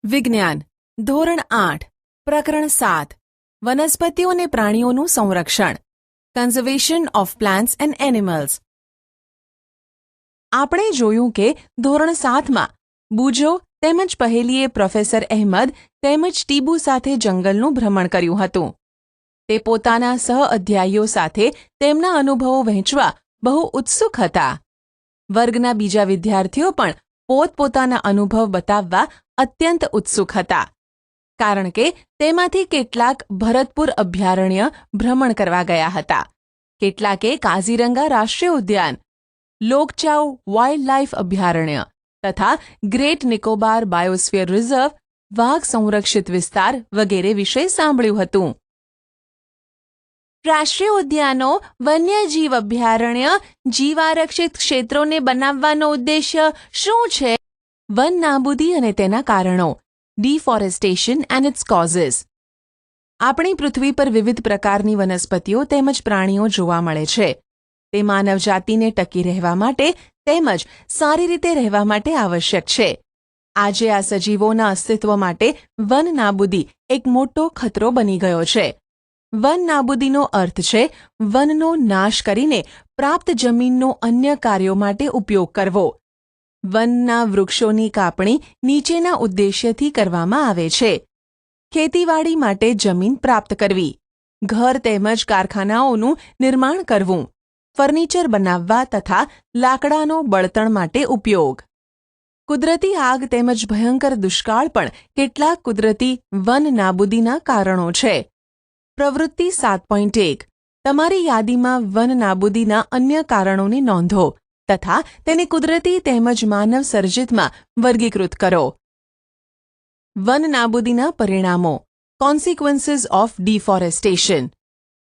વિજ્ઞાન ધોરણ 8 પ્રકરણ 7 વનસ્પતિઓ અને પ્રાણીઓનું સંરક્ષણ conservation of plants and animals. આપણે જોયું કે ધોરણ 7માં બુજો તેમજ પહેલીએ પ્રોફેસર અહેમદ તેમજ ટીબુ સાથે જંગલનું ભ્રમણ કર્યું હતું. તે પોતાના સહઅધ્યાયીઓ સાથે તેમના અનુભવો વહેંચવા બહુ ઉત્સુક હતા. વર્ગના બીજા વિદ્યાર્થીઓ પણ પોતપોતાના અનુભવ બતાવવા અત્યંત ઉત્સુક હતા, કારણ કે તેમાંથી કેટલાક ભરતપુર અભયારણ્ય ભ્રમણ કરવા ગયા હતા, કેટલાકે કાઝીરંગા રાષ્ટ્રીય ઉદ્યાન, લોકચાઉ વાઇલ્ડ લાઇફ અભયારણ્ય તથા ગ્રેટ નિકોબાર બાયોસ્ફિયર રિઝર્વ વાઘ સંરક્ષિત વિસ્તાર વગેરે વિશે સાંભળ્યું હતું. રાષ્ટ્રીય ઉદ્યાનો વન્યજીવ અભયારણ્ય જીવારક્ષિત ક્ષેત્રોને બનાવવાનો ઉદ્દેશ્ય શું છે? વન નાબૂદી અને તેના કારણો, ડિફોરેસ્ટેશન એન્ડ ઇટ્સ કોઝિસ. આપણી પૃથ્વી પર વિવિધ પ્રકારની વનસ્પતિઓ તેમજ પ્રાણીઓ જોવા મળે છે. તે માનવજાતિને ટકી રહેવા માટે તેમજ સારી રીતે રહેવા માટે આવશ્યક છે. આજે આ સજીવોના અસ્તિત્વ માટે વન નાબૂદી એક મોટો ખતરો બની ગયો છે. વન નાબૂદીનો અર્થ છે વનનો નાશ કરીને પ્રાપ્ત જમીનનો અન્ય કાર્યો માટે ઉપયોગ કરવો. વનના વૃક્ષોની કાપણી નીચેના ઉદ્દેશ્યથી કરવામાં આવે છે: ખેતીવાડી માટે જમીન પ્રાપ્ત કરવી, ઘર તેમજ કારખાનાઓનું નિર્માણ કરવું, ફર્નિચર બનાવવા તથા લાકડાનો બળતણ માટે ઉપયોગ. કુદરતી આગ તેમજ ભયંકર દુષ્કાળ પણ કેટલાક કુદરતી વન નાબૂદીના કારણો છે. પ્રવૃત્તિ 7.1 તમારી યાદીમાં વન નાબૂદીના અન્ય કારણોને નોંધો તથા તેને કુદરતી તેમજ માનવ સર્જિતમાં વર્ગીકૃત કરો. વન નાબૂદીના પરિણામો, કોન્સિક્વન્સીસ ઓફ ડિફોરેસ્ટેશન.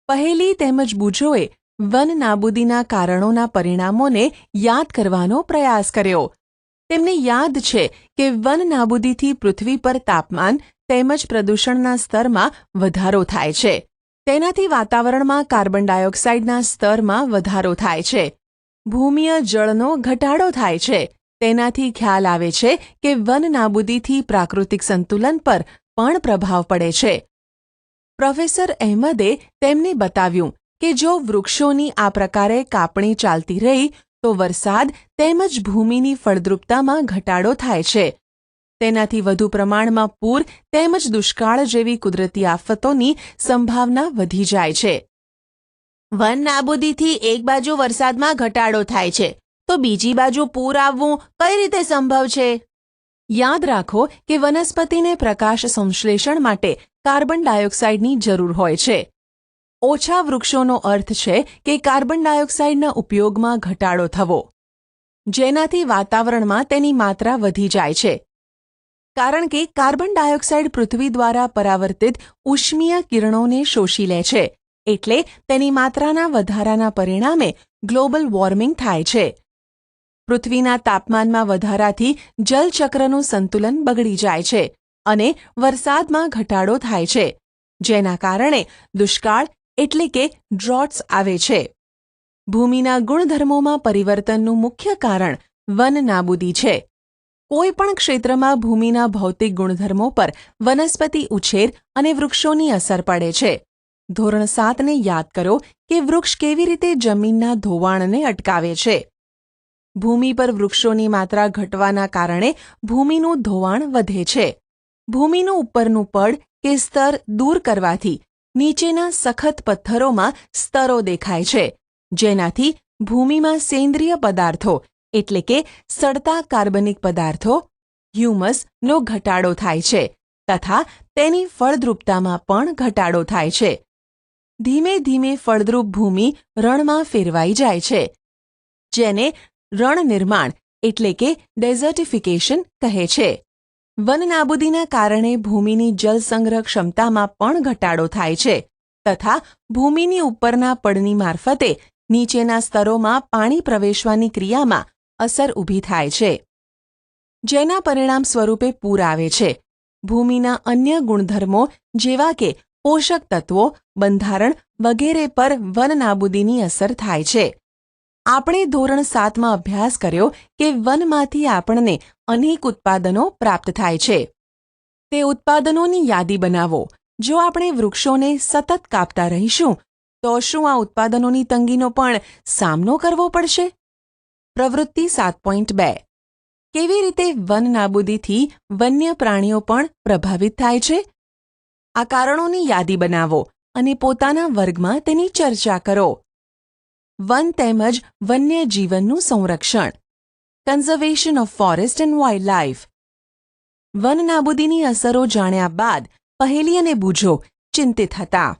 પહેલી તેમજ બુજોએ વન નાબૂદીના કારણોના પરિણામોને યાદ કરવાનો પ્રયાસ કર્યો. તેમને યાદ છે કે વન નાબૂદીથી પૃથ્વી પર તાપમાન તેમજ પ્રદૂષણના સ્તરમાં વધારો થાય છે. તેનાથી વાતાવરણમાં કાર્બન ડાયોક્સાઇડના સ્તરમાં વધારો થાય છે. ભૂમિય જળનો ઘટાડો થાય છે. તેનાથી ખ્યાલ આવે છે કે વન નાબૂદીથી પ્રાકૃતિક સંતુલન પર પણ પ્રભાવ પડે છે. પ્રોફેસર અહેમદે તેમને બતાવ્યું કે જો વૃક્ષોની આ પ્રકારે કાપણી ચાલતી રહી તો વરસાદ તેમજ ભૂમિની ફળદ્રુપતામાં ઘટાડો થાય છે. તેનાથી વધુ પ્રમાણમાં પૂર તેમજ દુષ્કાળ જેવી કુદરતી આફતોની સંભાવના વધી જાય છે. વન નાબૂદીથી એક બાજુ વરસાદમાં ઘટાડો થાય છે તો બીજી બાજુ પૂર આવવું કઈ રીતે સંભવ છે? યાદ રાખો કે વનસ્પતિને પ્રકાશ સંશ્લેષણ માટે કાર્બન ડાયોક્સાઇડની જરૂર હોય છે. ઓછા વૃક્ષોનો અર્થ છે કે કાર્બન ડાયોક્સાઇડના ઉપયોગમાં ઘટાડો થવો, જેનાથી વાતાવરણમાં તેની માત્રા વધી જાય છે. કારણ કે કાર્બન ડાયોક્સાઇડ પૃથ્વી દ્વારા પરાવર્તિત ઉષ્મીય કિરણોને શોષી લે છે, એટલે તેની માત્રાના વધારાના પરિણામે ગ્લોબલ વોર્મિંગ થાય છે. પૃથ્વીના તાપમાનમાં વધારાથી જલચક્રનું સંતુલન બગડી જાય છે અને વરસાદમાં ઘટાડો થાય છે, જેના કારણે દુષ્કાળ એટલે કે ડ્રોટ્સ આવે છે. ભૂમિના ગુણધર્મોમાં પરિવર્તનનું મુખ્ય કારણ વન નાબૂદી છે. કોઈ પણ ક્ષેત્રમાં ભૂમિના ભૌતિક ગુણધર્મો પર વનસ્પતિ ઉછેર અને વૃક્ષોની અસર પડે છે. ધોરણ 7ને યાદ કરો કે વૃક્ષ કેવી રીતે જમીનના ધોવાણને અટકાવે છે. ભૂમિ પર વૃક્ષોની માત્રા ઘટવાના કારણે ભૂમિનું ધોવાણ વધે છે. ભૂમિનું ઉપરનું પડ કે સ્તર દૂર કરવાથી નીચેના સખત પથ્થરોમાં સ્તરો દેખાય છે, જેનાથી ભૂમિમાં સેન્દ્રિય પદાર્થો એટલે કે સડતા કાર્બનિક પદાર્થો હ્યુમસનો ઘટાડો થાય છે તથા તેની ફળદ્રુપતામાં પણ ઘટાડો થાય છે. ધીમે ધીમે ફળદ્રુપ ભૂમિ રણમાં ફેરવાઈ જાય છે, જેને રણ નિર્માણ એટલે કે ડેઝર્ટિફિકેશન કહે છે. વન નાબૂદીના કારણે ભૂમિની જળ સંગ્રહ ક્ષમતામાં પણ ઘટાડો થાય છે તથા ભૂમિની ઉપરના પડની મારફતે નીચેના સ્તરોમાં પાણી પ્રવેશવાની ક્રિયામાં અસર ઊભી થાય છે, જેના પરિણામ સ્વરૂપે પૂર આવે છે. ભૂમિના અન્ય ગુણધર્મો જેવા કે પોષક તત્વો, બંધારણ વગેરે પર વન નાબૂદીની અસર થાય છે. આપણે ધોરણ 7માં અભ્યાસ કર્યો કે વનમાંથી આપણને અનેક ઉત્પાદનો પ્રાપ્ત થાય છે. તે ઉત્પાદનોની યાદી બનાવો. જો આપણે વૃક્ષોને સતત કાપતા રહીશું તો શું આ ઉત્પાદનોની તંગીનો પણ સામનો કરવો પડશે? પ્રવૃત્તિ 7.2 કેવી રીતે વન નાબૂદીથી વન્ય પ્રાણીઓ પણ પ્રભાવિત થાય છે? આ કારણોની યાદી બનાવો અને પોતાના વર્ગમાં તેની ચર્ચા કરો. વન તેમજ વન્ય જીવનનું સંરક્ષણ. Conservation of forest and wild life. વન નાબૂદીની અસરો જાણ્યા બાદ પહેલી અને બૂજો ચિંતિત હતા.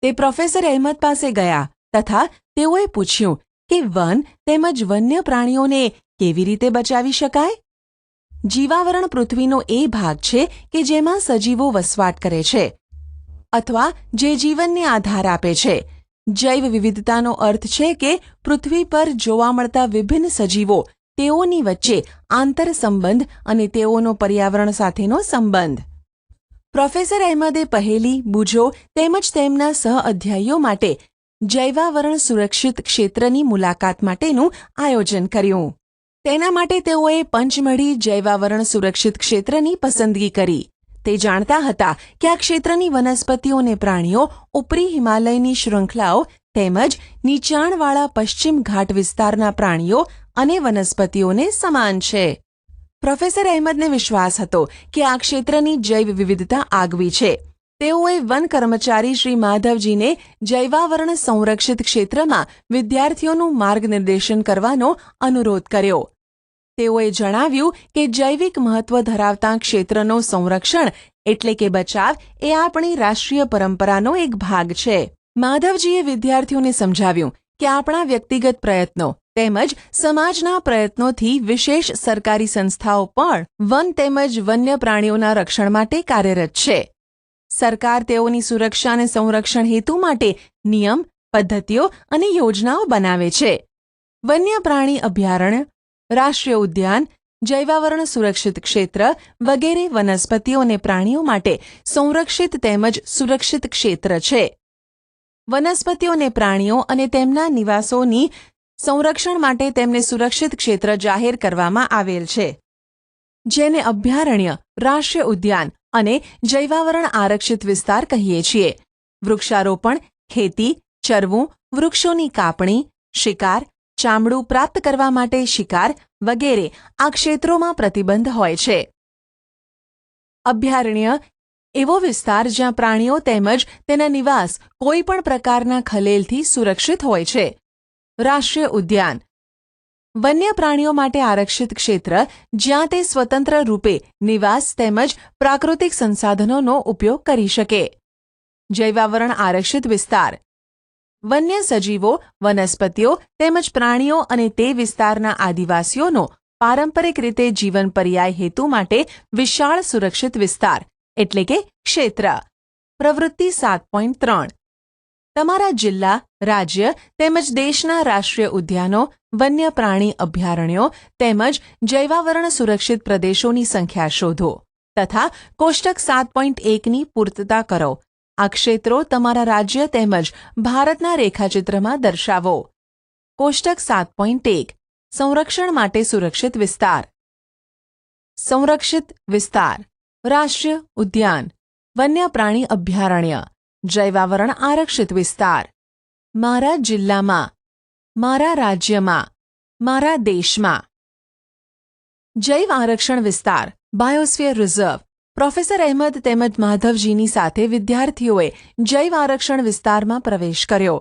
તે પ્રોફેસર અહેમદ પાસે ગયા તથા તેઓએ પૂછ્યું કે વન તેમજ વન્ય પ્રાણીઓને કેવી રીતે બચાવી શકાય? જીવાવરણ પૃથ્વીનો એ ભાગ છે કે જેમાં સજીવો વસવાટ કરે છે અથવા જે જીવનને આધાર આપે છે. જૈવ વિવિધતાનો અર્થ છે કે પૃથ્વી પર જોવા મળતા વિભિન્ન સજીવો, તેઓની વચ્ચે આંતરસંબંધ અને તેઓનો પર્યાવરણ સાથેનો સંબંધ. પ્રોફેસર અહેમદે પહેલી, બૂજો તેમજ તેમના સહઅધ્યાયીઓ માટે જૈવાવરણ સુરક્ષિત ક્ષેત્રની મુલાકાત માટેનું આયોજન કર્યું. તેના માટે તેઓએ પંચમઢી જૈવાવરણ સુરક્ષિત ક્ષેત્રની પસંદગી કરી. તે જાણતા હતા કે આ ક્ષેત્રની વનસ્પતિઓ અને પ્રાણીઓ ઉપરી હિમાલયની શૃંખલાઓ તેમજ નીચાણવાળા પશ્ચિમ ઘાટ વિસ્તારના પ્રાણીઓ અને વનસ્પતિઓને સમાન છે. પ્રોફેસર અહેમદને વિશ્વાસ હતો કે આ ક્ષેત્રની જૈવ વિવિધતા આગવી છે. તેઓએ વન કર્મચારી શ્રી માધવજીને જૈવાવરણ સંરક્ષિત ક્ષેત્રમાં વિદ્યાર્થીઓનું માર્ગનિર્દેશન કરવાનો અનુરોધ કર્યો. તેઓએ જણાવ્યું કે જૈવિક મહત્વ ધરાવતા ક્ષેત્રનો સંરક્ષણ એટલે કે બચાવ એ આપણી રાષ્ટ્રીય પરંપરાનો એક ભાગ છે. માધવજીએ વિદ્યાર્થીઓને સમજાવ્યું કે આપણા વ્યક્તિગત પ્રયત્નો તેમજ સમાજના પ્રયત્નોથી વિશેષ સરકારી સંસ્થાઓ પણ વન તેમજ વન્ય પ્રાણીઓના રક્ષણ માટે કાર્યરત છે. સરકાર તેઓની સુરક્ષા અને સંરક્ષણ હેતુ માટે નિયમ, પદ્ધતિઓ અને યોજનાઓ બનાવે છે. વન્ય પ્રાણી અભયારણ્ય, રાષ્ટ્રીય ઉદ્યાન, જૈવાવરણ સુરક્ષિત ક્ષેત્ર વગેરે વનસ્પતિઓ અને પ્રાણીઓ માટે સંરક્ષિત તેમજ સુરક્ષિત ક્ષેત્ર છે. વનસ્પતિઓ અને પ્રાણીઓ અને તેમના નિવાસોની સંરક્ષણ માટે તેમને સુરક્ષિત ક્ષેત્ર જાહેર કરવામાં આવેલ છે, જેને અભયારણ્ય, રાષ્ટ્રીય ઉદ્યાન અને જૈવાવરણ આરક્ષિત વિસ્તાર કહીએ છીએ. વૃક્ષારોપણ, ખેતી, ચરવું, વૃક્ષોની કાપણી, શિકાર, ચામડું પ્રાપ્ત કરવા માટે શિકાર વગેરે આ ક્ષેત્રોમાં પ્રતિબંધ હોય છે. અભયારણ્ય એવો વિસ્તાર જ્યાં પ્રાણીઓ તેમજ તેના નિવાસ કોઈ પણ પ્રકારના ખલેલથી સુરક્ષિત હોય છે. રાષ્ટ્રીય ઉદ્યાન વન્ય પ્રાણીઓ માટે આરક્ષિત ક્ષેત્ર જ્યાં તે સ્વતંત્ર રૂપે નિવાસ તેમજ પ્રાકૃતિક સંસાધનોનો ઉપયોગ કરી શકે. જૈવાવરણ આરક્ષિત વિસ્તાર વન્ય સજીવો, વનસ્પતિઓ તેમજ પ્રાણીઓ અને તે વિસ્તારના આદિવાસીઓનો પારંપરિક રીતે જીવન પર્યાય હેતુ માટે વિશાળ સુરક્ષિત વિસ્તાર એટલે કે ક્ષેત્ર. પ્રવૃત્તિ 7.3 તમારા જિલ્લા, રાજ્ય તેમજ દેશના રાષ્ટ્રીય ઉદ્યાનો, વન્ય પ્રાણી અભયારણ્યો તેમજ જૈવાવરણ સુરક્ષિત પ્રદેશોની સંખ્યા શોધો તથા કોષ્ટક 7.1ની પૂર્તતા કરો. આ ક્ષેત્રો તમારા રાજ્ય તેમજ ભારતના રેખાચિત્રમાં દર્શાવો. કોષ્ટક 7.1 સંરક્ષણ માટે સુરક્ષિત વિસ્તાર. સંરક્ષિત વિસ્તાર રાષ્ટ્રીય ઉદ્યાન, વન્ય પ્રાણી અભયારણ્ય, જૈવાવરણ આરક્ષિત વિસ્તાર. મારા જિલ્લામાં, મારા રાજ્યમાં, મારા દેશમાં. જૈવ આરક્ષણ વિસ્તાર બાયોસ્ફિયર રિઝર્વ. પ્રોફેસર અહેમદ તેમજ માધવજીની સાથે વિદ્યાર્થીઓએ જૈવ આરક્ષણ વિસ્તારમાં પ્રવેશ કર્યો.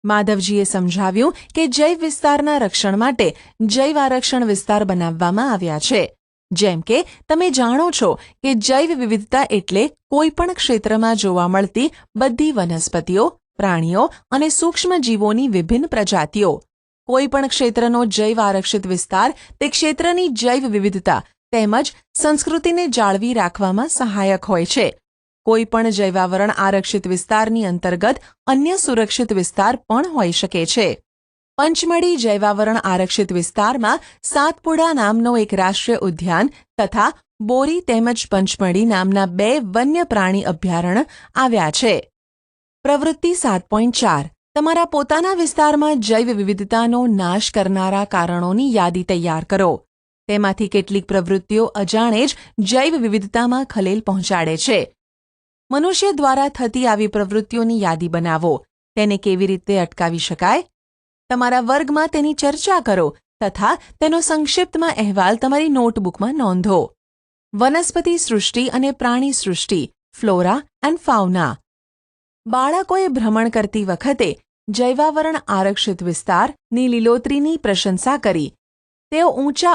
માધવજીએ સમજાવ્યું કે જૈવ વિસ્તારના રક્ષણ માટે જૈવ આરક્ષણ વિસ્તાર બનાવવામાં આવ્યા છે. જેમ કે તમે જાણો છો કે જૈવ વિવિધતા એટલે કોઈ પણ ક્ષેત્રમાં જોવા મળતી બધી વનસ્પતિઓ, પ્રાણીઓ અને સૂક્ષ્મ જીવોની વિભિન્ન પ્રજાતિઓ. કોઈ પણ ક્ષેત્રનો જૈવ આરક્ષિત વિસ્તાર તે ક્ષેત્રની જૈવ વિવિધતા તેમજ સંસ્કૃતિને જાળવી રાખવામાં સહાયક હોય છે. કોઈ પણ જૈવાવરણ આરક્ષિત વિસ્તારની અંતર્ગત અન્ય સુરક્ષિત વિસ્તાર પણ હોઈ શકે છે. પંચમઢી જૈવાવરણ આરક્ષિત વિસ્તારમાં સાતપુડા નામનો એક રાષ્ટ્રીય ઉદ્યાન તથા બોરી તેમજ પંચમઢી નામના 2 વન્ય પ્રાણી અભયારણ્ય આવ્યા છે. પ્રવૃત્તિ 7.4 તમારા પોતાના વિસ્તારમાં જૈવ વિવિધતાનો નાશ કરનારા કારણોની યાદી તૈયાર કરો. તેમાંથી કેટલીક પ્રવૃત્તિઓ અજાણે જ જૈવ વિવિધતામાં ખલેલ પહોંચાડે છે. મનુષ્ય દ્વારા થતી આવી પ્રવૃત્તિઓની યાદી બનાવો. તેને કેવી રીતે અટકાવી શકાય? તમારા વર્ગમાં તેની ચર્ચા કરો તથા તેનો સંક્ષિપ્તમાં અહેવાલ તમારી નોટબુકમાં નોંધો. વનસ્પતિ સૃષ્ટિ અને પ્રાણી સૃષ્ટિ, ફ્લોરા એન્ડ ફાઉના. બાળકોએ ભ્રમણ કરતી વખતે જૈવાવરણ આરક્ષિત વિસ્તારની લીલોતરીની પ્રશંસા કરી. તેઓ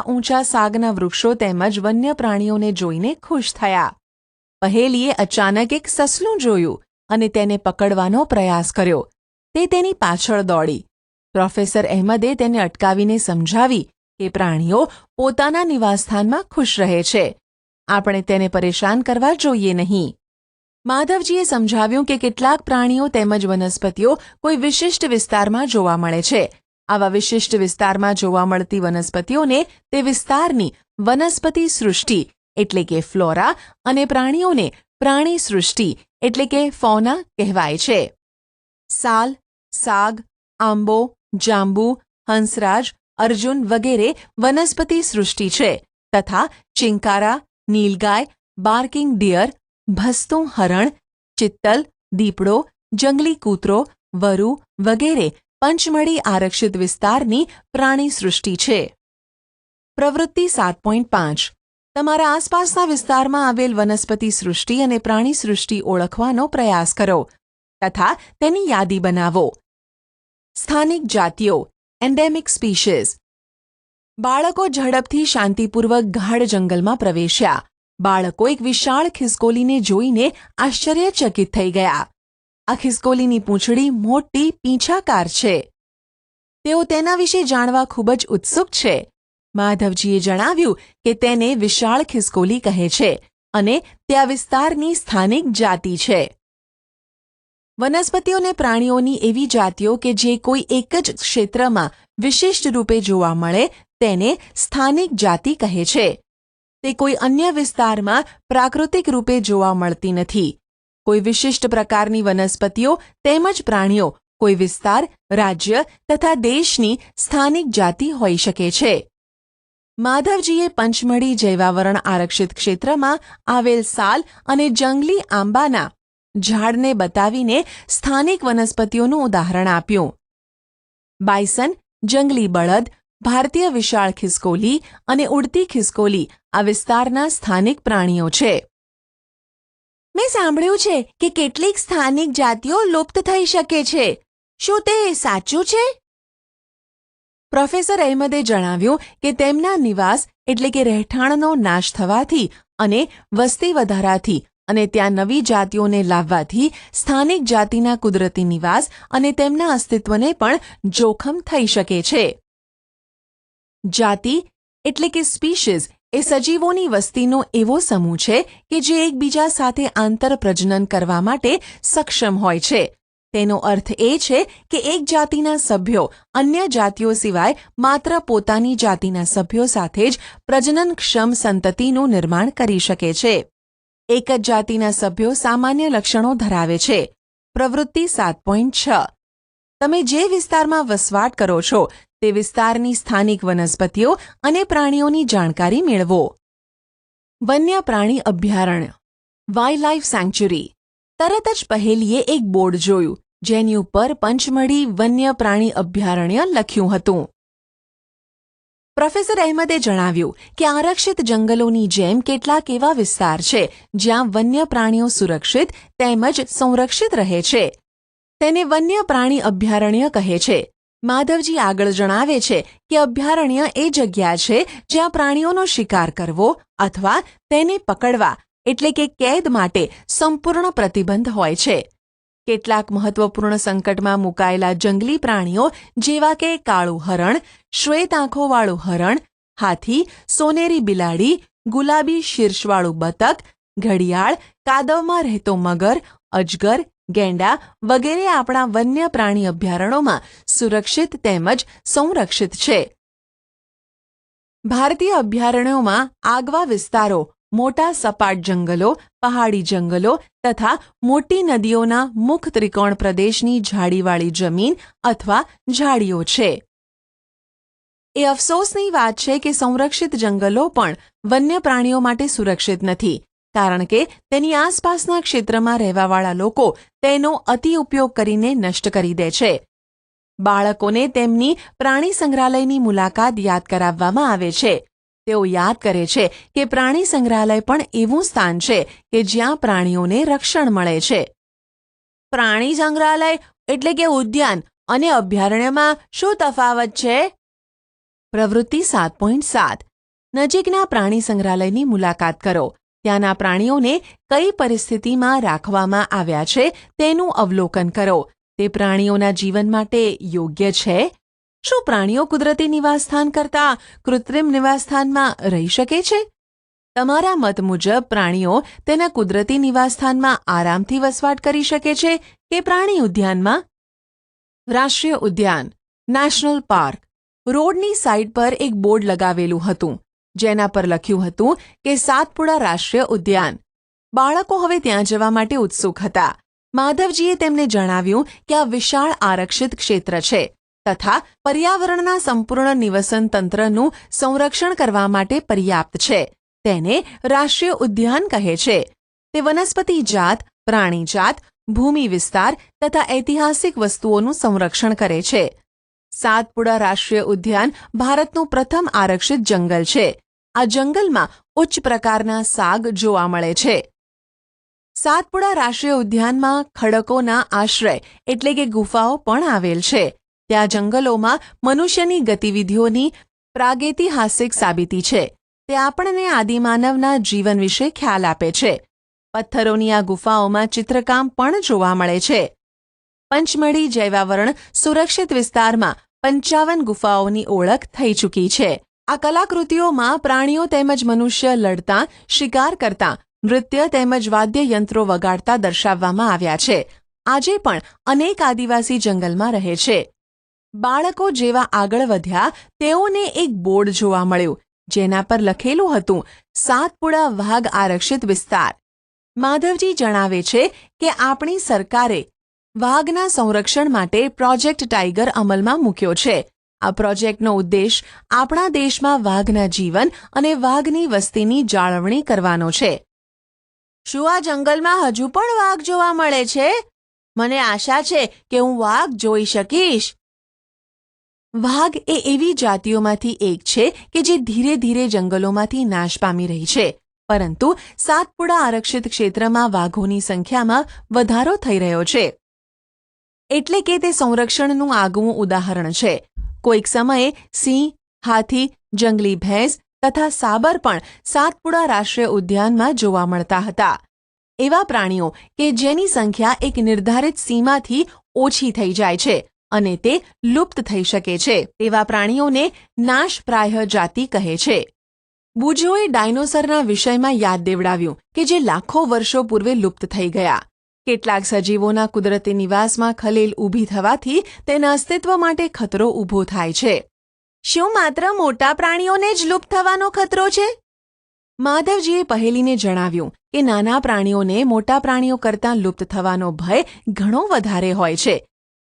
ઊંચા સાગના વૃક્ષો તેમજ વન્ય પ્રાણીઓને જોઈને ખુશ થયા. પહેલીએ અચાનક એક સસલું જોયું અને તેને પકડવાનો પ્રયાસ કર્યો. તે તેની પાછળ દોડી. પ્રોફેસર અહેમદે તેને અટકાવીને સમજાવી કે પ્રાણીઓ પોતાના નિવાસસ્થાનમાં ખુશ રહે છે. આપણે તેને પરેશાન કરવા જોઈએ નહીં. માધવજીએ સમજાવ્યું કે કેટલાક પ્રાણીઓ તેમજ વનસ્પતિઓ કોઈ વિશિષ્ટ વિસ્તારમાં જોવા મળે છે. આવા વિશિષ્ટ વિસ્તારમાં જોવા મળતી વનસ્પતિઓને તે વિસ્તારની વનસ્પતિ સૃષ્ટિ એટલે કે ફ્લોરા અને પ્રાણીઓને પ્રાણી સૃષ્ટિ એટલે કે ફૌના કહેવાય છે. સાલ, સાગ, આંબો, જાંબુ, હંસરાજ, અર્જુન વગેરે વનસ્પતિ સૃષ્ટિ છે તથા ચિંકારા, નીલગાય, બાર્કિંગ ડિયર, ભસતું હરણ, ચિત્તલ, દીપડો, જંગલી કૂતરો, વરુ વગેરે પંચમળી આરક્ષિત વિસ્તારની પ્રાણી સૃષ્ટિ છે. પ્રવૃત્તિ 7.5. તમારા આસપાસના વિસ્તારમાં આવેલ વનસ્પતિ સૃષ્ટિ અને પ્રાણી સૃષ્ટિ ઓળખવાનો પ્રયાસ કરો તથા તેની યાદી બનાવો. સ્થાનિક જાતિઓ, એન્ડેમિક સ્પીશીઝ. બાળકો ઝડપથી શાંતિપૂર્વક ગાઢ જંગલમાં પ્રવેશ્યા. બાળકો એક વિશાળ ખિસકોલીને જોઈને આશ્ચર્યચકિત થઈ ગયા. આ ખિસકોલીની પૂંછડી મોટી પીંછાકાર છે. તેઓ તેના વિશે જાણવા ખૂબ જ ઉત્સુક છે. માધવજીએ જણાવ્યું કે તેને વિશાળ ખિસકોલી કહે છે અને તે આ વિસ્તારની સ્થાનિક જાતિ છે. વનસ્પતિઓ અને પ્રાણીઓની એવી જાતિઓ કે જે કોઈ એક જ ક્ષેત્રમાં વિશિષ્ટ રૂપે જોવા મળે તેને સ્થાનિક જાતિ કહે છે. તે કોઈ અન્ય વિસ્તારમાં પ્રાકૃતિક રૂપે જોવા મળતી નથી. કોઈ વિશિષ્ટ પ્રકારની વનસ્પતિઓ તેમજ પ્રાણીઓ કોઈ વિસ્તાર, રાજ્ય તથા દેશની સ્થાનિક જાતિ હોઈ શકે છે. માધવજીએ પંચમળી જૈવાવરણ આરક્ષિત ક્ષેત્રમાં આવેલ સાલ અને જંગલી આંબાના ઝાડને બતાવીને સ્થાનિક વનસ્પતિઓનું ઉદાહરણ આપ્યું. બાયસન, જંગલી બળદ, ભારતીય વિશાળ ખિસકોલી અને ઉડતી ખિસકોલી આ વિસ્તારના સ્થાનિક પ્રાણીઓ છે. મેં સાંભળ્યું છે કે કેટલીક સ્થાનિક જાતિઓ લુપ્ત થઈ શકે છે. શું તે સાચું છે? પ્રોફેસર અહેમદે જણાવ્યું કે તેમના નિવાસ એટલે કે રહેઠાણનો નાશ થવાથી અને વસ્તી વધારાથી અને ત્યાં નવી જાતિઓને લાવવાથી સ્થાનિક જાતિના કુદરતી નિવાસ અને તેમના અસ્તિત્વને પણ જોખમ થઈ શકે છે. જાતિ એટલે કે સ્પીશીઝ એ સજીવોની વસ્તીનો એવો સમૂહ છે કે જે એકબીજા સાથે આંતરપ્રજનન કરવા માટે સક્ષમ હોય છે. તેનો અર્થ એ છે કે એક જાતિના સભ્યો અન્ય જાતિઓ સિવાય માત્ર પોતાની જાતિના સભ્યો સાથે જ પ્રજનનક્ષમ સંતતિનું નિર્માણ કરી શકે છે. એક જ જાતિના સભ્યો સામાન્ય લક્ષણો ધરાવે છે. પ્રવૃત્તિ 7.6. તમે જે વિસ્તારમાં વસવાટ કરો છો તે વિસ્તારની સ્થાનિક વનસ્પતિઓ અને પ્રાણીઓની જાણકારી મેળવો. વન્ય પ્રાણી અભયારણ્ય, વાઇલ્ડલાઇફ સેન્ચ્યુરી. તરત જ પહેલીએ એક બોર્ડ જોયું જેની ઉપર પંચમળી વન્ય પ્રાણી અભયારણ્ય લખ્યું હતું. પ્રોફેસર અહેમદે જણાવ્યું કે આરક્ષિત જંગલોની જેમ કેટલાક એવા વિસ્તાર છે જ્યાં વન્ય પ્રાણીઓ સુરક્ષિત તેમજ સંરક્ષિત રહે છે. તેને વન્ય પ્રાણી અભયારણ્ય કહે છે. માધવજી આગળ જણાવે છે કે અભયારણ્ય એ જગ્યા છે જ્યાં પ્રાણીઓનો શિકાર કરવો અથવા તેને પકડવા એટલે કે કેદ માટે સંપૂર્ણ પ્રતિબંધ હોય છે. કેટલાક મહત્વપૂર્ણ સંકટમાં મુકાયેલા જંગલી પ્રાણીઓ જેવા કે કાળું હરણ, શ્વેત આંખોવાળું હરણ, હાથી, સોનેરી બિલાડી, ગુલાબી શીર્ષવાળું બતક, ઘડિયાળ, કાદવમાં રહેતો મગર, અજગર, ગેંડા વગેરે આપણા વન્ય પ્રાણી અભયારણ્યોમાં સુરક્ષિત તેમજ સંરક્ષિત છે. ભારતીય અભયારણ્યોમાં આગવા વિસ્તારો, મોટા સપાટ જંગલો, પહાડી જંગલો તથા મોટી નદીઓના મુખ ત્રિકોણ પ્રદેશની ઝાડીવાળી જમીન અથવા ઝાડીઓ છે. એ અફસોસની વાત છે કે સંરક્ષિત જંગલો પણ વન્ય પ્રાણીઓ માટે સુરક્ષિત નથી, કારણ કે તેની આસપાસના ક્ષેત્રમાં રહેવાવાળા લોકો તેનો અતિ ઉપયોગ કરીને નષ્ટ કરી દે છે. બાળકોને તેમની પ્રાણી સંગ્રહાલયની મુલાકાત યાદ કરાવવામાં આવે છે. તેઓ યાદ કરે છે કે પ્રાણી સંગ્રહાલય પણ એવું સ્થાન છે કે જ્યાં પ્રાણીઓને રક્ષણ મળે છે. પ્રાણી સંગ્રહાલય એટલે કે ઉદ્યાન અને અભયારણ્યમાં શું તફાવત છે? પ્રવૃત્તિ 7.7 નજીકના પ્રાણી સંગ્રહાલયની મુલાકાત કરો. ત્યાંના પ્રાણીઓને કઈ પરિસ્થિતિમાં રાખવામાં આવ્યા છે તેનું અવલોકન કરો. તે પ્રાણીઓના જીવન માટે યોગ્ય છે? શું પ્રાણીઓ કુદરતી નિવાસસ્થાન કરતાં કૃત્રિમ નિવાસસ્થાનમાં રહી શકે છે? તમારા મત મુજબ પ્રાણીઓ તેના કુદરતી નિવાસસ્થાનમાં આરામથી વસવાટ કરી શકે છે કે પ્રાણી ઉદ્યાનમાં? રાષ્ટ્રીય ઉદ્યાન, નેશનલ પાર્ક. રોડની સાઇડ પર એક બોર્ડ લગાવેલું હતું, જેના પર લખ્યું હતું કે સાતપુડા રાષ્ટ્રીય ઉદ્યાન. બાળકો હવે ત્યાં જવા માટે ઉત્સુક હતા. માધવજીએ તેમને જણાવ્યું કે આ વિશાળ આરક્ષિત ક્ષેત્ર છે તથા પર્યાવરણના સંપૂર્ણ નિવસન તંત્રનું સંરક્ષણ કરવા માટે પર્યાપ્ત છે. તેને રાષ્ટ્રીય ઉદ્યાન કહે છે. તે વનસ્પતિ જાત, પ્રાણી જાત, ભૂમિ વિસ્તાર તથા ઐતિહાસિક વસ્તુઓનું સંરક્ષણ કરે છે. સાતપુડા રાષ્ટ્રીય ઉદ્યાન ભારતનું પ્રથમ આરક્ષિત જંગલ છે. આ જંગલમાં ઉચ્ચ પ્રકારના સાગ જોવા મળે છે. સાતપુડા રાષ્ટ્રીય ઉદ્યાનમાં ખડકોના આશ્રય એટલે કે ગુફાઓ પણ આવેલ છે. ત્યાં જંગલોમાં મનુષ્યની ગતિવિધિઓની પ્રાગૈતિહાસિક સાબિતી છે. તે આપણને આદિમાનવના જીવન વિશે ખ્યાલ આપે છે. પથ્થરોની આ ગુફાઓમાં ચિત્રકામ પણ જોવા મળે છે. પંચમઢી જૈવાવરણ સુરક્ષિત વિસ્તારમાં 55 ગુફાઓની ઓળખ થઈ ચૂકી છે. આ કલાકૃતિઓમાં પ્રાણીઓ તેમજ મનુષ્ય લડતા, શિકાર કરતા, નૃત્ય તેમજ વાદ્યયંત્રો વગાડતા દર્શાવવામાં આવ્યા છે. આજે પણ અનેક આદિવાસી જંગલમાં રહે છે. બાળકો જેવા આગળ વધ્યા તેઓને એક બોર્ડ જોવા મળ્યું, જેના પર લખેલું હતું સાતપુડા વાઘ આરક્ષિત વિસ્તાર. માધવજી જણાવે છે કે આપણી સરકારે વાઘના સંરક્ષણ માટે પ્રોજેક્ટ ટાઈગર અમલમાં મૂક્યો છે. આ પ્રોજેક્ટનો ઉદ્દેશ આપણા દેશમાં વાઘના જીવન અને વાઘની વસ્તીની જાળવણી કરવાનો છે. શું આ જંગલમાં હજુ પણ વાઘ જોવા મળે છે? મને આશા છે કે હું વાઘ જોઈ શકીશ. વાઘ એ એવી જાતિઓમાંથી એક છે કે જે ધીરે ધીરે જંગલોમાંથી નાશ પામી રહી છે, પરંતુ સાતપુડા આરક્ષિત ક્ષેત્રમાં વાઘોની સંખ્યામાં વધારો થઈ રહ્યો છે. એટલે કે તે સંરક્ષણનું આગવું ઉદાહરણ છે. કોઈક સમયે સિંહ, હાથી, જંગલી ભેંસ તથા સાબર પણ સાતપુડા રાષ્ટ્રીય ઉદ્યાનમાં જોવા મળતા હતા. એવા પ્રાણીઓ કે જેની સંખ્યા એક નિર્ધારિત સીમાથી ઓછી થઈ જાય છે અને તે લુપ્ત થઈ શકે છે, તેવા પ્રાણીઓને નાશપ્રાય જાતિ કહે છે. બુજોએ ડાયનોસરના વિષયમાં યાદ દેવડાવ્યું કે જે લાખો વર્ષો પૂર્વે લુપ્ત થઈ ગયા. કેટલાક સજીવોના કુદરતી નિવાસમાં ખલેલ ઊભી થવાથી તેના અસ્તિત્વ માટે ખતરો ઊભો થાય છે. શું માત્ર મોટા પ્રાણીઓને જ લુપ્ત થવાનો ખતરો છે? માધવજીએ પહેલીને જણાવ્યું કે નાના પ્રાણીઓને મોટા પ્રાણીઓ કરતાં લુપ્ત થવાનો ભય ઘણો વધારે હોય છે.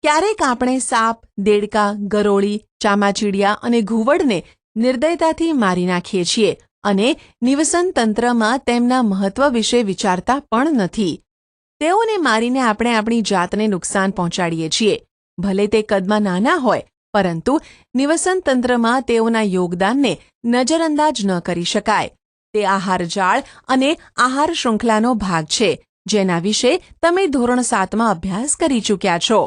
ક્યારેક આપણે સાપ, દેડકા, ગરોળી, ચામાચીડિયા અને ઘુવડને નિર્દયતાથી મારી નાખીએ છીએ અને નિવસન તંત્રમાં તેમના મહત્વ વિશે વિચારતા પણ નથી. તેઓને મારીને આપણે આપણી જાતને નુકસાન પહોંચાડીએ છીએ. ભલે તે કદમાં નાના હોય, પરંતુ નિવસન તંત્રમાં તેઓના યોગદાનને નજરઅંદાજ ન કરી શકાય. તે આહાર જાળ અને આહાર શૃંખલાનો ભાગ છે, જેના વિશે તમે ધોરણ 7માં અભ્યાસ કરી ચૂક્યા છો.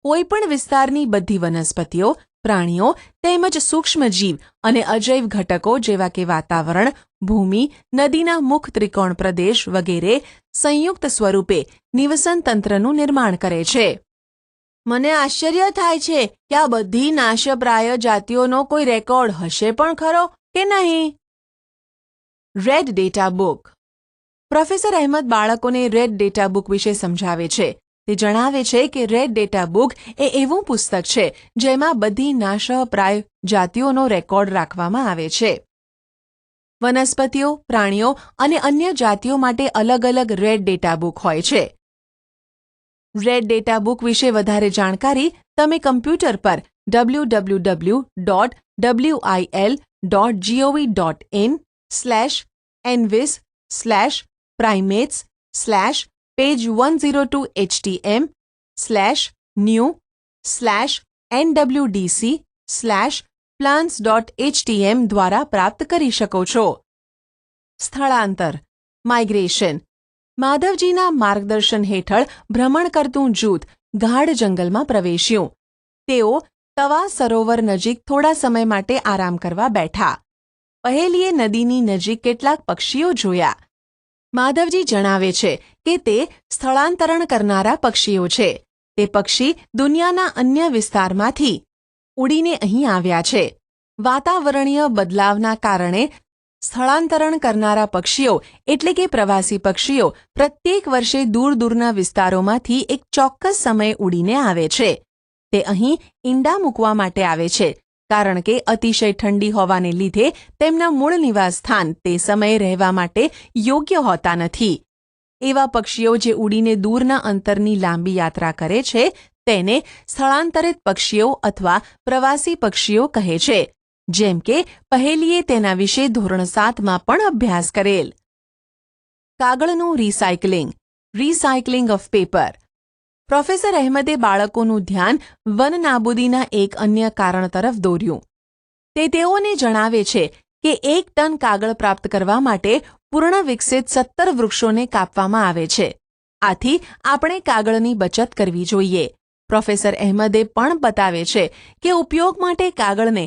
કોઈપણ વિસ્તારની બધી વનસ્પતિઓ, પ્રાણીઓ તેમજ સૂક્ષ્મજીવ અને અજૈવ ઘટકો જેવા કે વાતાવરણ, ભૂમિ, નદીના મુખ ત્રિકોણ પ્રદેશ વગેરે સંયુક્ત સ્વરૂપે નિવસન તંત્રનું નિર્માણ કરે છે. મને આશ્ચર્ય થાય છે કે આ બધી નાશપ્રાય જાતિઓનો કોઈ રેકોર્ડ હશે પણ ખરો કે નહીં? Red data book. Professor Ahmed બાળકોને રેડ ડેટા બુક વિશે સમજાવે છે. તે જણાવે છે કે રેડ ડેટા બુક એ એવું પુસ્તક છે જેમાં બધી નાશપ્રાય જાતિઓનો રેકોર્ડ રાખવામાં આવે છે. વનસ્પતિઓ, પ્રાણીઓ અને અન્ય જાતિઓ માટે અલગ અલગ રેડ ડેટા બુક હોય છે. રેડ ડેટા બુક વિશે વધારે જાણકારી તમે કમ્પ્યુટર પર www.primates/envis/primates/page1028/new/NWDC/plants.htm દ્વારા પ્રાપ્ત કરી શકો છો. સ્થળાંતર માઇગ્રેશન માધવજીના માર્ગદર્શન હેઠળ ભ્રમણ કરતું જૂથ ગાઢ જંગલમાં પ્રવેશ્યું. તેઓ તવા સરોવર નજીક થોડા સમય માટે આરામ કરવા બેઠા. પહેલીએ નદીની નજીક કેટલાક પક્ષીઓ જોયા. માધવજી જણાવે છે કે તે સ્થળાંતરણ કરનારા પક્ષીઓ છે. તે પક્ષી દુનિયાના અન્ય વિસ્તારમાંથી ઉડીને અહીં આવ્યા છે. વાતાવરણીય બદલાવના કારણે સ્થળાંતરણ કરનારા પક્ષીઓ એટલે કે પ્રવાસી પક્ષીઓ પ્રત્યેક વર્ષે દૂર દૂરના વિસ્તારોમાંથી એક ચોક્કસ સમયે ઉડીને આવે છે. તે અહીં ઈંડા મૂકવા માટે આવે છે, કારણ કે અતિશય ઠંડી હોવાને લીધે તેમના મૂળ નિવાસસ્થાન તે સમયે રહેવા માટે યોગ્ય હોતા નથી. એવા પક્ષીઓ જે ઉડીને દૂરના અંતરની લાંબી યાત્રા કરે છે તેને સ્થળાંતરિત પક્ષીઓ અથવા પ્રવાસી પક્ષીઓ કહે છે, જેમ કે પહેલીએ તેના વિશે ધોરણ 7માં પણ અભ્યાસ કરેલ. કાગળનું રિસાયકલિંગ ઓફ પેપર. પ્રોફેસર અહેમદે બાળકોનું ધ્યાન વન નાબૂદીના એક અન્ય કારણ તરફ દોર્યું. તે તેઓને જણાવે છે કે 1 ટન કાગળ પ્રાપ્ત કરવા માટે પૂર્ણ વિકસિત 17 વૃક્ષોને કાપવામાં આવે છે. આથી આપણે કાગળની બચત કરવી જોઈએ. પ્રોફેસર અહેમદે પણ બતાવે છે કે ઉપયોગ માટે કાગળને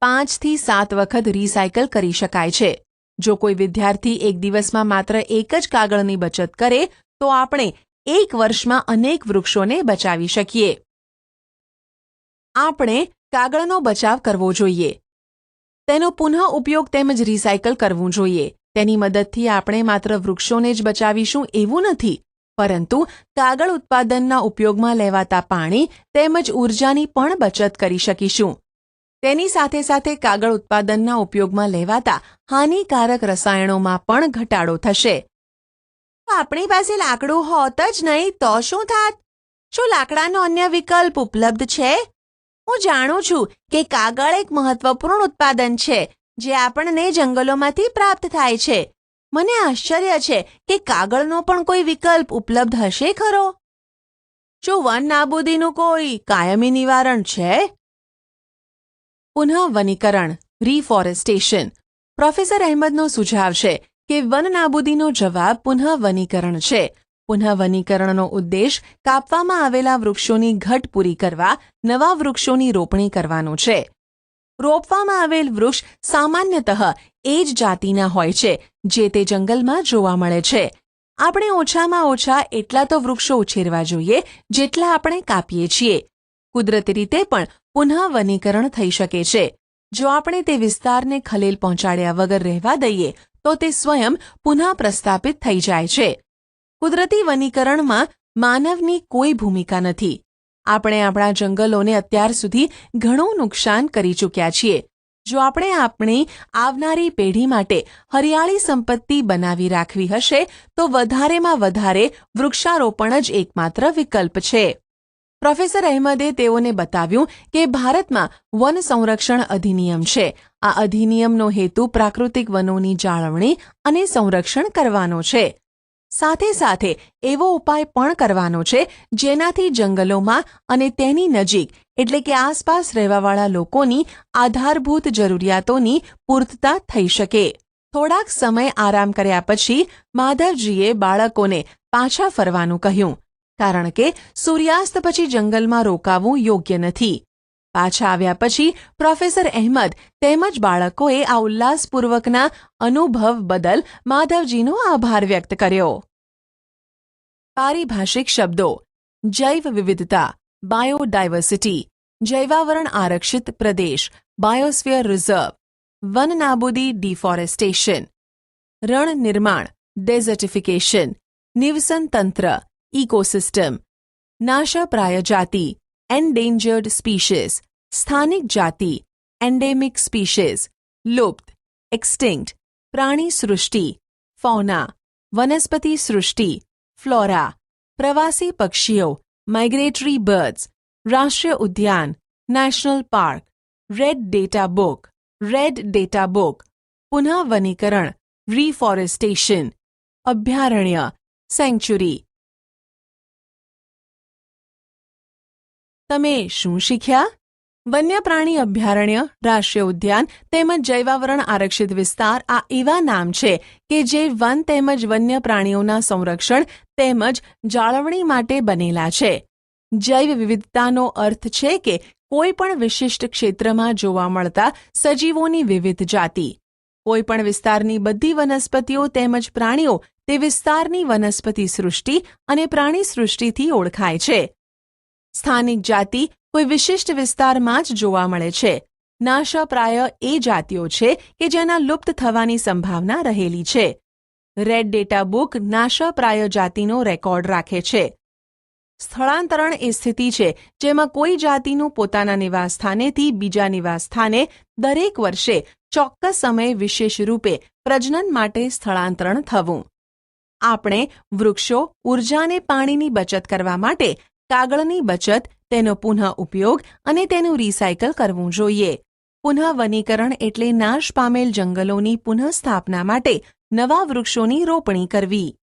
5 થી 7 વખત રિસાયકલ કરી શકાય છે. જો કોઈ વિદ્યાર્થી એક દિવસમાં માત્ર એક જ કાગળની બચત કરે તો આપણે 1 વર્ષમાં અનેક વૃક્ષોને બચાવી શકીએ. આપણે કાગળનો બચાવ કરવો જોઈએ. તેનો પુનઃ ઉપયોગ તેમજ રિસાયકલ કરવું જોઈએ. તેની મદદથી આપણે માત્ર વૃક્ષોને જ બચાવીશું એવું નથી, પરંતુ કાગળ ઉત્પાદનના ઉપયોગમાં લેવાતા પાણી તેમજ ઊર્જાની પણ બચત કરી શકીશું. તેની સાથે સાથે કાગળ ઉત્પાદનના ઉપયોગમાં લેવાતા હાનિકારક રસાયણોમાં પણ ઘટાડો થશે. આપણી પાસે લાકડું હોત જ નહીં તો શું થાત? શું લાકડાનો અન્ય વિકલ્પ ઉપલબ્ધ છે? હું જાણું છું કે કાગળ એક મહત્વપૂર્ણ ઉત્પાદન છે જે આપણને જંગલોમાંથી પ્રાપ્ત થાય છે. મને આશ્ચર્ય છે કે કાગળનો પણ કોઈ વિકલ્પ ઉપલબ્ધ હશે ખરો? શું વન નાબૂદીનું કોઈ કાયમી નિવારણ છે? પુનઃ વનીકરણ રિફોરેસ્ટેશન. પ્રોફેસર અહેમદનો સુઝાવ છે કે વન નાબૂદીનો જવાબ પુનઃ વનીકરણ છે. પુનઃ વનીકરણનો ઉદ્દેશ કાપવામાં આવેલા વૃક્ષોની ઘટ પૂરી કરવા નવા વૃક્ષોની રોપણી કરવાનો છે. રોપવામાં આવેલ વૃક્ષ સામાન્યતઃ એ જ જાતિના હોય છે જે તે જંગલમાં જોવા મળે છે. આપણે ઓછામાં ઓછા એટલા તો વૃક્ષો ઉછેરવા જોઈએ જેટલા આપણે કાપીએ છીએ. કુદરતી રીતે પણ પુનઃ વનીકરણ થઈ શકે છે. જો આપણે તે વિસ્તારને ખલેલ પહોંચાડ્યા વગર રહેવા દઈએ તો તે સ્વયં પુનઃ પ્રસ્થાપિત થઈ જાય છે. કુદરતી વનીકરણમાં માનવની કોઈ ભૂમિકા નથી. આપણે આપણા જંગલોને અત્યાર સુધી ઘણું નુકસાન કરી ચૂક્યા છીએ. જો આપણે આપણી આવનારી પેઢી માટે હરિયાળી સંપત્તિ બનાવી રાખવી હશે તો વધારેમાં વધારે વૃક્ષારોપણ જ એકમાત્ર વિકલ્પ છે. પ્રોફેસર અહેમદે તેઓને બતાવ્યું કે ભારતમાં વન સંરક્ષણ અધિનિયમ છે. આ અધિનિયમનો હેતુ પ્રાકૃતિક વનોની જાળવણી અને સંરક્ષણ કરવાનો છે. સાથે સાથે એવો ઉપાય પણ કરવાનો છે જેનાથી જંગલોમાં અને તેની નજીક એટલે કે આસપાસ રહેવાવાળા લોકોની આધારભૂત જરૂરિયાતોની પૂર્તતા થઈ શકે. થોડાક સમય આરામ કર્યા પછી માધવજીએ બાળકોને પાછા ફરવાનું કહ્યું, કારણ કે સૂર્યાસ્ત પછી જંગલમાં રોકાવું યોગ્ય નથી. પાછા આવ્યા પછી પ્રોફેસર અહેમદ તેમજ બાળકોએ આ ઉલ્લાસપૂર્વકના અનુભવ બદલ માધવજીનો આભાર વ્યક્ત કર્યો. પારિભાષિક શબ્દો: જૈવ વિવિધતા બાયોડાયવર્સિટી, જૈવાવરણ આરક્ષિત પ્રદેશ બાયોસ્ફિયર રિઝર્વ, વન નાબૂદી ડિફોરેસ્ટેશન, રણ નિર્માણ ડેઝર્ટિફિકેશન, નિવસન તંત્ર ઇકોસિસ્ટમ, નાશપ્રાય જાતિ એન્ડેન્જર્ડ સ્પીશીઝ, સ્થાનિક જાતિ એન્ડેમિક સ્પીશીઝ, લુપ્ત એક્સટિંક્ટ, પ્રાણી સૃષ્ટિ ફૌના, વનસ્પતિ સૃષ્ટિ ફ્લોરા, પ્રવાસી પક્ષીઓ માઇગ્રેટરી બર્ડ્સ, રાષ્ટ્રીય ઉદ્યાન national park, red data book, પુનઃ વનીકરણ, રિફોરેસ્ટેશન, અભયારણ્ય, સેન્ચ્યુરી. તમે શું શીખ્યા? વન્ય પ્રાણી અભયારણ્ય, રાષ્ટ્રીય ઉદ્યાન તેમજ જૈવાવરણ આરક્ષિત વિસ્તાર આ એવા નામ છે કે જે વન તેમજ વન્ય પ્રાણીઓના સંરક્ષણ તેમજ જાળવણી માટે બનેલા છે. જૈવ વિવિધતાનો અર્થ છે કે કોઈ પણ વિશિષ્ટ ક્ષેત્રમાં જોવા મળતા સજીવોની વિવિધ જાતિ. કોઈ પણ વિસ્તારની બધી વનસ્પતિઓ તેમજ પ્રાણીઓ તે વિસ્તારની વનસ્પતિ સૃષ્ટિ અને પ્રાણી સૃષ્ટિથી ઓળખાય છે. સ્થાનિક જાતિ કોઈ વિશિષ્ટ વિસ્તારમાં જ જોવા મળે છે. નાશપ્રાય એ જાતિઓ છે કે જેના લુપ્ત થવાની સંભાવના રહેલી છે. રેડ ડેટા બુક નાશપ્રાય જાતિનો રેકોર્ડ રાખે છે. સ્થળાંતરણ એ સ્થિતિ છે જેમાં કોઈ જાતિનું પોતાના નિવાસસ્થાનેથી બીજા નિવાસસ્થાને દરેક વર્ષે ચોક્કસ સમયે વિશેષ રૂપે પ્રજનન માટે સ્થળાંતરણ થવું. આપણે વૃક્ષો, ઉર્જા અને પાણીની બચત કરવા માટે કાગળની બચત, તેનો પુનઃ ઉપયોગ અને તેનું રિસાયકલ કરવું જોઈએ. પુનઃ વનીકરણ એટલે નાશ પામેલ જંગલોની પુનઃસ્થાપના માટે નવા વૃક્ષોની રોપણી કરવી.